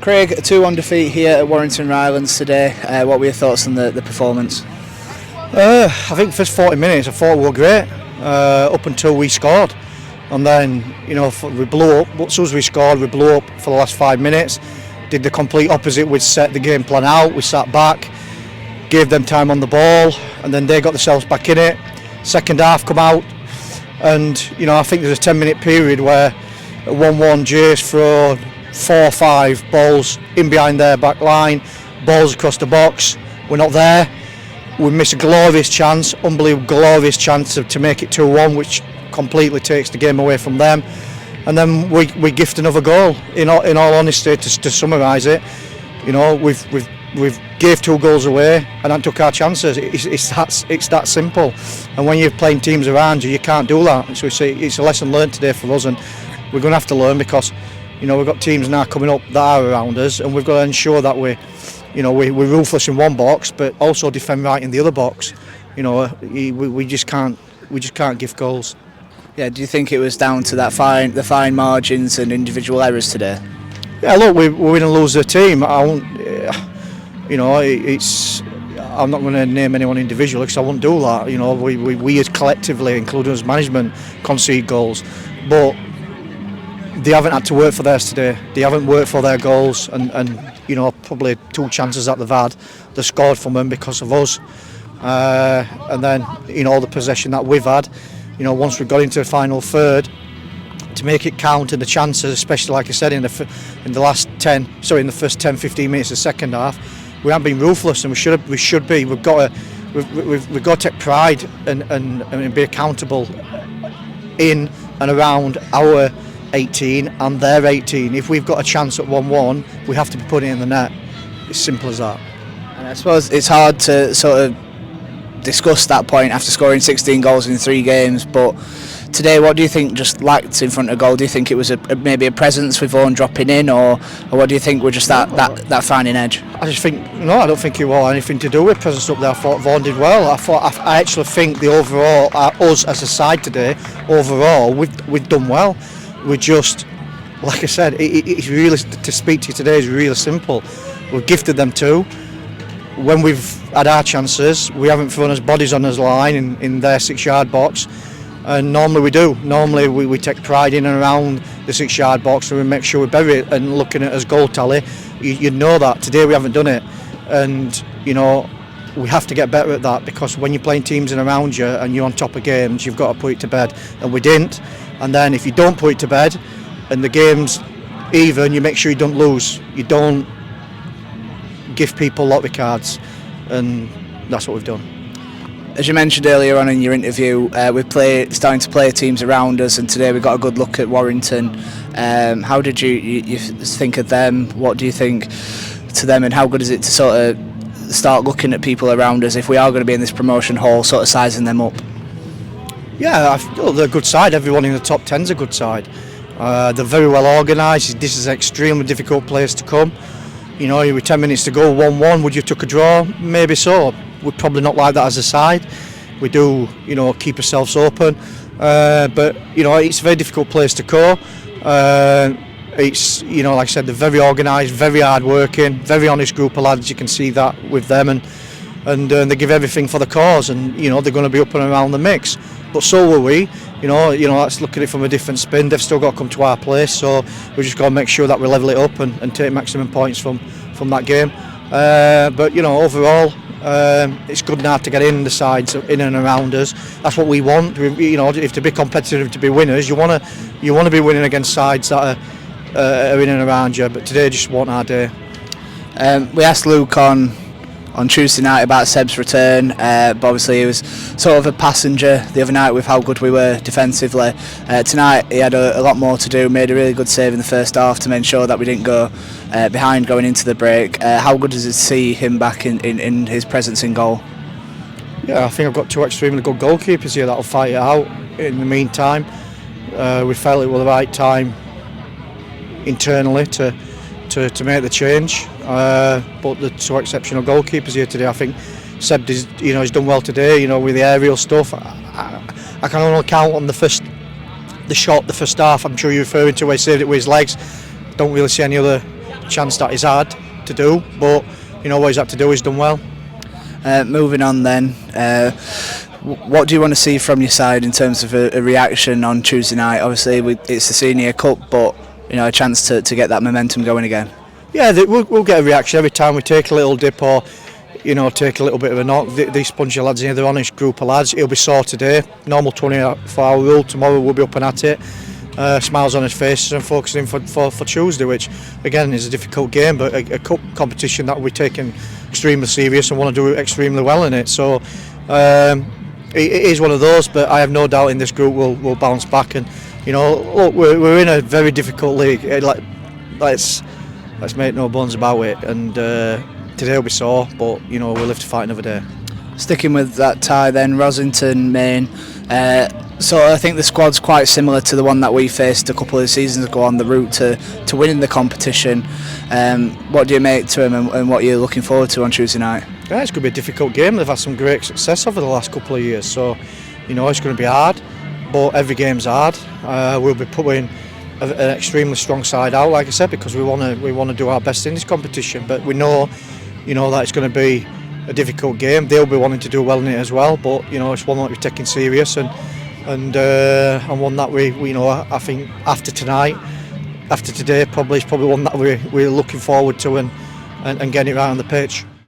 Craig, a 2-1 defeat here at Warrington Rylands today. What were your thoughts on the performance? I think first 40 minutes I thought we were great up until we scored, and then we blew up. But as soon as we scored, we blew up for the last 5 minutes. Did the complete opposite. We set the game plan out. We sat back, gave them time on the ball, and then they got themselves back in it. Second half come out, and I think there's a 10-minute period where at 1-1 Jace throw 4 or 5 balls in behind their back line, balls across the box. We're not there. We miss a glorious chance, unbelievable glorious chance to make it 2-1, which completely takes the game away from them. And then we gift another goal. In all honesty, to summarise it, we've gave 2 goals away and that took our chances. It's that simple. And when you're playing teams around you, you can't do that. So it's a lesson learned today for us, and we're going to have to learn, because we've got teams now coming up that are around us, and we've got to ensure that we're ruthless in one box, but also defend right in the other box. We just can't give goals. Yeah, do you think it was down to the fine margins and individual errors today? Yeah, look, we win and lose the team. I'm not going to name anyone individually because I won't do that. We as collectively, including as management, concede goals, but they haven't had to work for theirs today. They haven't worked for their goals, and probably 2 chances that they've had, they scored from them because of us. And then the possession that we've had, once we got into the final third, to make it count, and the chances, especially like I said in the first 10-15 minutes of the second half, we haven't been ruthless, and we should be. We've got to take pride and be accountable in and around our 18 and their 18. If we've got a chance at 1-1, we have to be putting it in the net. It's simple as that. And I suppose it's hard to sort of discuss that point after scoring 16 goals in 3 games, but today, what do you think just lacked in front of goal? Do you think it was maybe a presence with Vaughan dropping in, or what do you think were just that finding edge? I don't think it was anything to do with presence up there. I thought Vaughan did well. I actually think the overall, us as a side today, overall, we've done well. We just, like I said, it's really, to speak to you today is really simple. We've gifted them 2. When we've had our chances, we haven't thrown us bodies on his line in their 6-yard box, and normally we do. Normally we take pride in and around the 6-yard box, and we make sure we bury it. And looking at his goal tally, you know that today we haven't done it, and we have to get better at that, because when you're playing teams in around you and you're on top of games, you've got to put it to bed, and we didn't. And then if you don't put it to bed and the game's even, you make sure you don't lose. You don't give people lottery cards, and that's what we've done. As you mentioned earlier on in your interview, we're starting to play teams around us, and today we got a good look at Warrington. How did you think of them? What do you think to them, and how good is it to sort of start looking at people around us if we are going to be in this promotion hall, sort of sizing them up? Yeah, they're a good side. Everyone in the top 10's a good side. They're very well organised. This is an extremely difficult place to come. With 10 minutes to go, 1-1, would you took a draw? Maybe so. We're probably not like that as a side. We do, keep ourselves open. But it's a very difficult place to go. It's, like I said, they're very organised, very hard working, very honest group of lads. You can see that with them, and they give everything for the cause, and they're going to be up and around the mix. But so will we. Let's look at it from a different spin. They've still got to come to our place, so we just got to make sure that we level it up and take maximum points from that game. But overall, it's good now to get in the sides in and around us. That's what we want. If to be competitive, to be winners, you want to be winning against sides that are in and around you. But today just wasn't our day. We asked Luke on Tuesday night about Seb's return, but obviously he was sort of a passenger the other night with how good we were defensively. Tonight he had a lot more to do, made a really good save in the first half to make sure that we didn't go behind going into the break. How good is it to see him back in his presence in goal? Yeah, I think I've got 2 extremely good goalkeepers here that'll fight it out. In the meantime, we felt it was the right time internally to make the change, but the 2 exceptional goalkeepers here today. I think Seb, he's done well today. With the aerial stuff. I can only count on the first shot, the first half. I'm sure you're referring to where he saved it with his legs. Don't really see any other chance that he's had to do, but you know what he's had to do, he's done well. Moving on then, what do you want to see from your side in terms of a reaction on Tuesday night? Obviously it's the Senior Cup, but you know, a chance to get that momentum going again. Yeah, we'll get a reaction every time we take a little dip or you know, take a little bit of a knock. These spongy lads here, they're honest group of lads. He'll be sore today, normal 24-hour rule. Tomorrow we'll be up and at it, smiles on his faces and focusing for Tuesday, which again is a difficult game, but a cup competition that we're taking extremely serious and want to do extremely well in it. So it is one of those, but I have no doubt in this group we'll bounce back. And you know, look, we're in a very difficult league. Let's make no bones about it. And today will be sore, but you know, we'll live to fight another day. Sticking with that tie then, Rosington, Main. So I think the squad's quite similar to the one that we faced a couple of seasons ago on the route to winning the competition. What do you make to them, and what are you looking forward to on Tuesday night? Yeah, it's going to be a difficult game. They've had some great success over the last couple of years, so you know it's going to be hard, but every game's hard. We'll be putting an extremely strong side out, like I said, because we want to do our best in this competition. But we know, you know, that it's going to be a difficult game. They'll be wanting to do well in it as well, but you know, it's one that we're taking serious and one that we you know, I think after today, is probably one that we're looking forward to and getting it right on the pitch.